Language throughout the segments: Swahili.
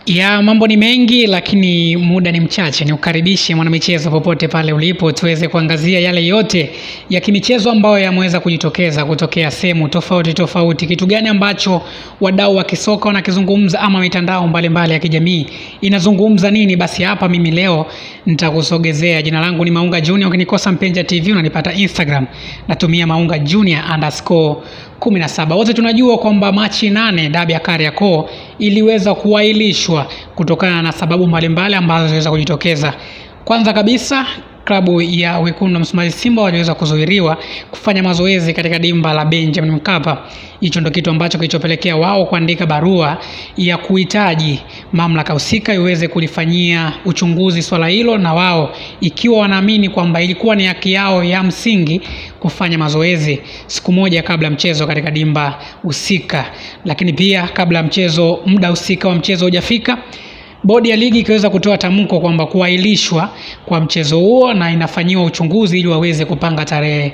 Ya mambo ni mengi lakini muda ni mchache. Niukaribishe mwanamichezo popote pale ulipo tuweze kuangazia yale yote ya kimichezo ambayo yameweza kujitokeza kutokea sehemu tofauti. Kitu gani ambacho wadau wa kisoka wanakizungumza ama mitandao mbalimbali ya kijamii inazungumza nini? Basi hapa mimi leo nitakusogezea. Jina langu ni Maunga Junior. Ukinikosa Mpenja TV unanipata Instagram. Natumia Maunga Junior_17. Wote tunajua kwamba Machi 8 dabi ya Kariakoo iliweza kuahirishwa kutokana na sababu mbalimbali ambazo ziliweza kujitokeza. Kwanza kabisa, klabu ya Wekundu wa Msimbazi Simba waliweza kuzuiliwa kufanya mazoezi katika dimba la Benjamin Mkapa. Hicho ndio kitu ambacho kilichopelekea wao kuandika barua ya kuhitaji mamlaka husika iweze kulifanyia uchunguzi swala hilo, na wao ikiwa wanaamini kwamba ilikuwa ni haki yao ya msingi kufanya mazoezi siku moja kabla mchezo katika dimba husika. Lakini pia kabla mchezo, muda husika wa mchezo hujafika, bodi ya ligi ikiweza kutoa tamko kwamba kuahirishwa kwa mchezo huo na inafanyiwa uchunguzi ili waweze kupanga tarehe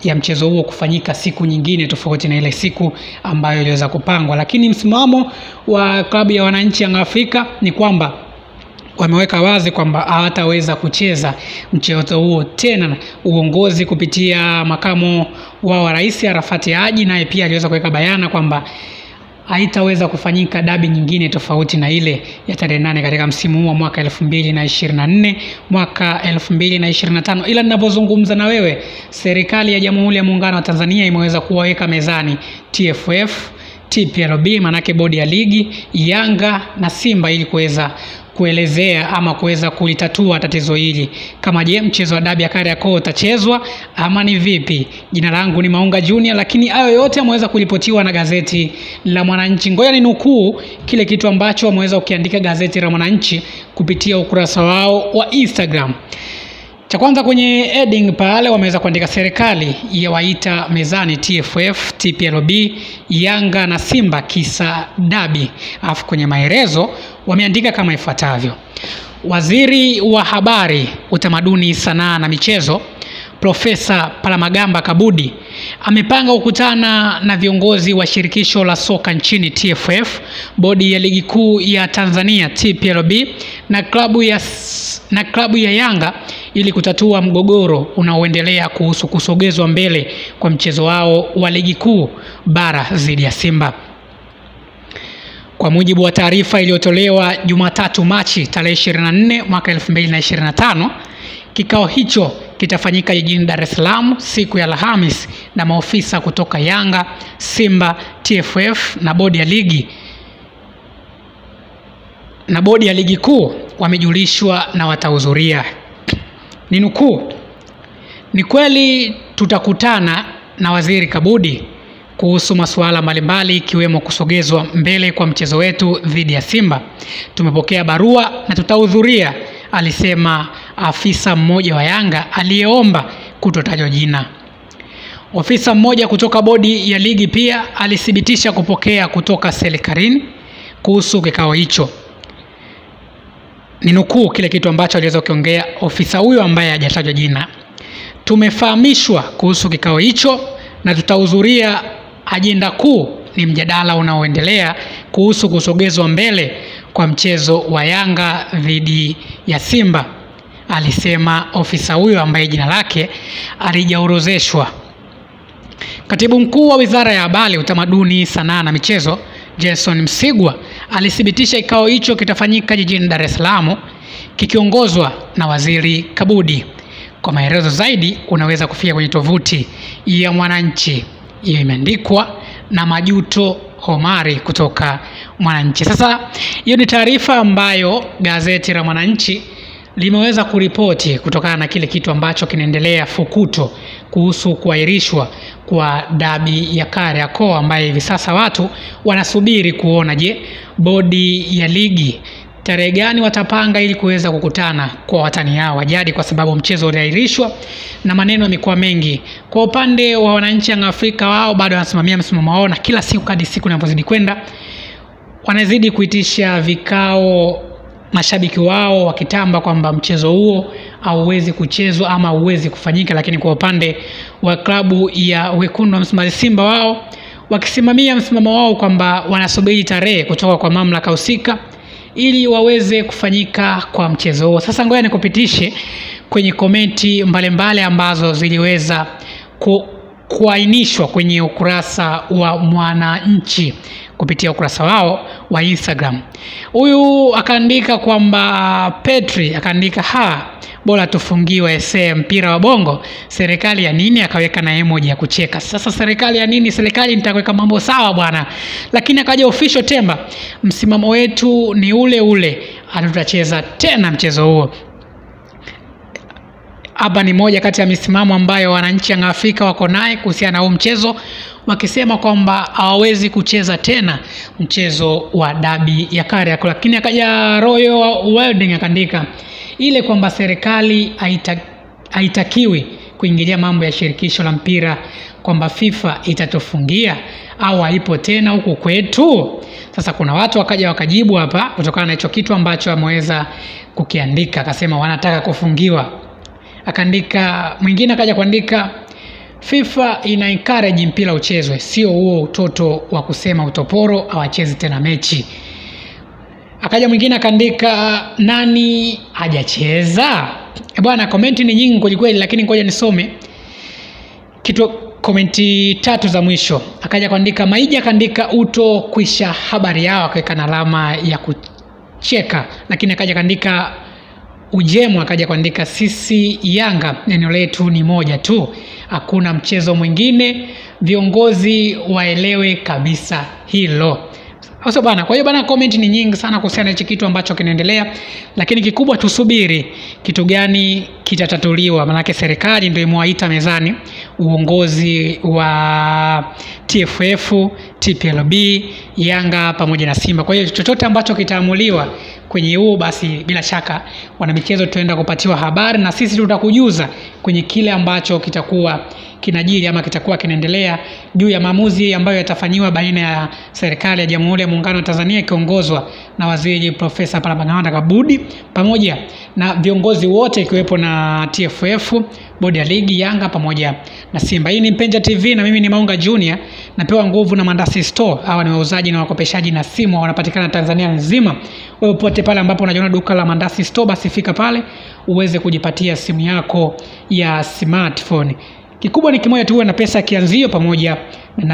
ya mchezo huo kufanyika siku nyingine tofauti na ile siku ambayo iliweza kupangwa. Lakini msimamo wa klabu ya wananchi Yanga Afrika ni kwamba wameweka wazi kwamba hawataweza kucheza mchezo huo tena. Uongozi kupitia makamo wa rais Arafati Haji naye pia aliweza kuweka bayana kwamba haitaweza kufanyika dabi nyingine tofauti na ile ya tarehe 8 katika msimu huu wa mwaka 2024 mwaka 2025. Ila ninapozungumza na wewe, serikali ya Jamhuri ya Muungano wa Tanzania imeweza kuwaweka mezani TFF, TPLB, manake bodi ya ligi, Yanga na Simba ili kuweza kuelezea ama kuweza kulitatua tatizo hili. Kama je, mchezo wa dabi ya Kariakoo utachezwa ama ni vipi? Jina langu ni Maunga Junior, lakini hayo yote yameweza kuripotiwa na gazeti la Mwananchi. Ngoja ninukuu kile kitu ambacho wameweza kukiandika gazeti la Mwananchi kupitia ukurasa wao wa Instagram. Cha kwanza kwenye heading pale wameweza kuandika serikali yawaita mezani TFF, TPLB, Yanga na Simba kisa dabi. Alafu kwenye maelezo wameandika kama ifuatavyo: Waziri wa Habari, Utamaduni, Sanaa na Michezo Profesa Palamagamba Kabudi amepanga kukutana na viongozi wa shirikisho la soka nchini TFF, bodi ya ligi kuu ya Tanzania TPLB na klabu ya Yanga ili kutatua mgogoro unaoendelea kuhusu kusogezwa mbele kwa mchezo wao wa ligi kuu bara dhidi ya Simba. Kwa mujibu wa taarifa iliyotolewa Jumatatu Machi tarehe 24 mwaka 2025, kikao hicho kitafanyika jijini Dar es Salaam siku ya Alhamisi na maofisa kutoka Yanga, Simba, TFF na bodi ya ligi kuu wamejulishwa na watahudhuria. Ninukuu: ni kweli tutakutana na Waziri Kabudi kuhusu masuala mbalimbali ikiwemo kusogezwa mbele kwa mchezo wetu dhidi ya Simba. Tumepokea barua na tutahudhuria, alisema afisa mmoja wa Yanga aliyeomba kutotajwa jina. Ofisa mmoja kutoka bodi ya ligi pia alithibitisha kupokea kutoka serikalini kuhusu kikao hicho. Ninukuu kile kitu ambacho aliweza kuongea ofisa huyo ambaye hajatajwa jina: tumefahamishwa kuhusu kikao hicho na tutahudhuria. Ajenda kuu ni mjadala unaoendelea kuhusu kusogezwa mbele kwa mchezo wa Yanga dhidi ya Simba, alisema ofisa huyo ambaye jina lake alijaorozeshwa. Katibu mkuu wa Wizara ya Habari, Utamaduni, Sanaa na Michezo Jason Msigwa alithibitisha kikao hicho kitafanyika jijini Dar es Salaam kikiongozwa na Waziri Kabudi. Kwa maelezo zaidi unaweza kufika kwenye tovuti ya Mwananchi. Hiyo imeandikwa na Majuto Homari kutoka Mwananchi. Sasa hiyo ni taarifa ambayo gazeti la Mwananchi limeweza kuripoti kutokana na kile kitu ambacho kinaendelea fukuto kuhusu kuahirishwa kwa dabi ya Kariakoo, ambaye hivi sasa watu wanasubiri kuona je, bodi ya ligi tarehe gani watapanga ili kuweza kukutana kwa watani hao wa jadi, kwa sababu mchezo uliahirishwa na maneno yamekuwa mengi. Kwa upande wa wananchi Yanga Afrika, wao bado wanasimamia msimamo wao, na kila siku hadi siku inapozidi kwenda wanazidi kuitisha vikao mashabiki wao wakitamba kwamba mchezo huo hauwezi kuchezwa ama hauwezi kufanyika. Lakini kwa upande wa klabu ya Wekundu wa Msimbazi Simba, wao wakisimamia msimamo wao kwamba wanasubiri tarehe kutoka kwa mamlaka husika ili waweze kufanyika kwa mchezo huo. Sasa ngoja nikupitishe kwenye komenti mbalimbali ambazo ziliweza kuainishwa kwenye ukurasa wa Mwananchi kupitia ukurasa wao wa Instagram. Huyu akaandika kwamba Petri akaandika bora tufungiwe mpira wa bongo, serikali ya nini? Akaweka na emoji ya kucheka. Sasa serikali ya nini? Serikali nitaweka mambo sawa bwana. Lakini akaja official Temba, msimamo wetu ni ule ule, hatutacheza tena mchezo huo. Hapa ni moja kati ya misimamo ambayo wananchi wa Afrika wako naye kuhusiana na huu mchezo, wakisema kwamba hawawezi kucheza tena mchezo wa dabi ya Kariakoo. Lakini akaja Royal Welding akaandika ile kwamba serikali haitakiwi kuingilia mambo ya shirikisho la mpira, kwamba FIFA itatufungia au haipo tena huku kwetu. Sasa kuna watu wakaja wakajibu hapa kutokana na hicho kitu ambacho ameweza kukiandika, akasema wanataka kufungiwa. Akaandika mwingine akaja kuandika FIFA ina encourage mpira uchezwe, sio huo utoto wa kusema utoporo hawachezi tena mechi. Akaja mwingine akaandika nani hajacheza? Bwana, komenti ni nyingi kweli kweli, lakini ngoja nisome komenti 3 za mwisho. Akaja kuandika Maija akaandika uto kwisha habari yao, akaweka na alama ya kucheka. Lakini akaja kaandika Ujemu akaja kuandika sisi Yanga neno letu ni moja tu, hakuna mchezo mwingine, viongozi waelewe kabisa hilo. Sasa bana, kwa hiyo bana, comment ni nyingi sana kuhusiana na hichi kitu ambacho kinaendelea, lakini kikubwa tusubiri kitu gani kitatatuliwa. Maana serikali ndio imewaita mezani uongozi wa TFF, TPLB, Yanga pamoja na Simba. Kwa hiyo chochote ambacho kitaamuliwa kwenye huo, basi bila shaka wana michezo tutaenda kupatiwa habari, na sisi tutakujuza kwenye kile ambacho kitakuwa kinajiri ama kitakuwa kinaendelea juu ya maamuzi ambayo yatafanywa baina ya serikali ya Jamhuri ya Muungano wa Tanzania ikiongozwa na Waziri Profesa Palamagamba Kabudi pamoja na viongozi wote ikiwepo na TFF, bodi ya ligi, Yanga pamoja na Simba. Hii ni Mpenja TV na mimi ni Maunga Junior, napewa nguvu na Mandasi Store. Hawa ni wauzaji na wakopeshaji na simu, wanapatikana Tanzania nzima. Wewe popote pale ambapo unajiona duka la Mandasi Store, basi fika pale uweze kujipatia simu yako ya smartphone. Kikubwa ni kimoja tu, uwe na pesa kianzio pamoja na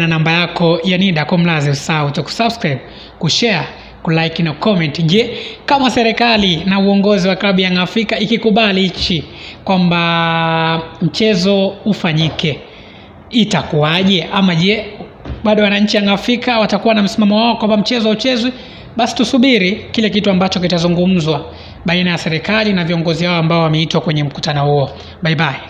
namba yako ya NIDA. Kwa mlazi usahau kusubscribe, kushare, kulike na comment. Je, kama serikali na uongozi wa klabu ya Afrika ikikubali hichi kwamba mchezo ufanyike, itakuwaje? Ama je, bado wananchi wa Afrika watakuwa na msimamo wao kwamba mchezo uchezwe? Basi tusubiri kile kitu ambacho kitazungumzwa baina ya serikali na viongozi wao ambao wameitwa kwenye mkutano huo. Bye bye.